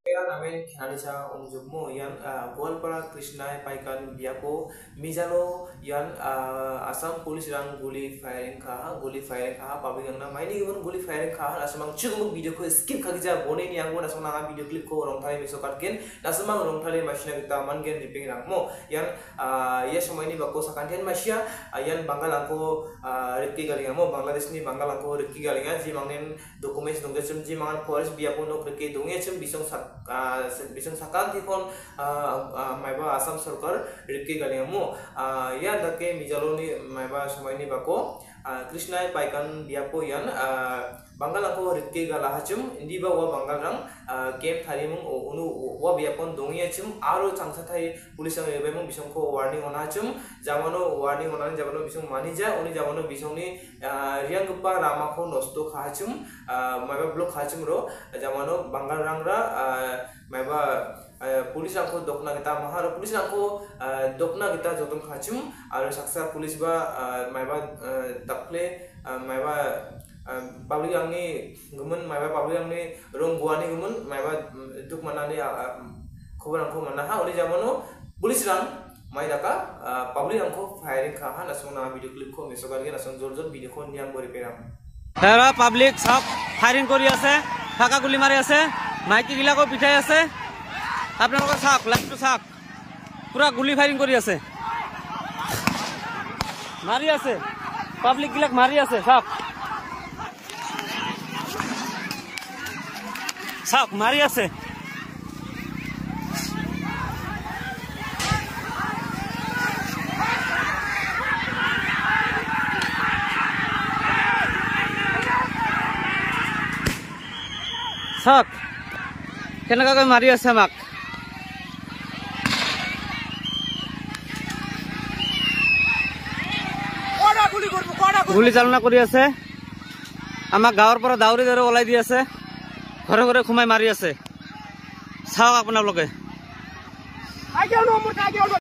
Namen Khanisa Jummo Yan Golpara Krishna Paikan Biapo Mijalo Yan Assam Police Rang Guli firing Kaha public na mining even Guli firing Kaha Asamang Chugum video ko skip Kagija Boni Yango Nasona video clip ko Rong Thai Misokatkin Nasamang Rong Thai Machine Taman Gen Ripping Rangmo Yan yes Mani Bako Sakantian Masia Yan Bangalangko Rikki Galingamo Bangladesh ni Bangalangko Rikki Galinga Jimangin documents Dongachum Jimangan Forest Biapo no Rikki Dongachum Bisong Bisong Sakanti kon Maiba Assam Sarkar Rikki Galingamu Yan Dake Mijaloni Maiba Samaini Bako Krishna Paikan Biapo Yan Bangalangko Rikki Galahachum Indiba wa Bangalang Camp Tharimung Unu wa Biapon Dongiachum Aro Changsatai Police Bemung Bisongko warning on Hachum Jamano warning on Jamano Bisong Manija Uni Jamano Bisoni Riangpa Ramako Nosto Hachum Maiba Block Hachum Ro Jamano Bangalangra Maiba Police angko dokna kita mahar police angko dokna kita jotung khachum aro saksa police ba maiba takle maiba public angni gumun maiba public angni rong guani gumun maiba duk manani khobar angko manaha oli jamano police rang maidaka public angko firing kha nasona video clip ko mesogar ge nason jor jor video ko niam bori peram তারা public সব firing কৰি আছে ফাকা গুলি মাৰি আছে মাইকি গিলাকো পিঠাই আছে আপোনালোকে চাওক লাইভটো চাওক পুৰা গুলি ফায়াৰিং কৰি আছে মাৰি আছে পাবলিক গিলাক মাৰি আছে চাওক চাওক মাৰি আছে চাওক কেনেকৈ মাৰি আছে আমাক গুলি চালনা কৰি আছে আমাক গাঁৱৰ পৰা দাউৰি দাউৰি ওলাই দি আছে ঘৰে ঘৰে সোমাই মাৰি আছে চাওক আপোনালোকে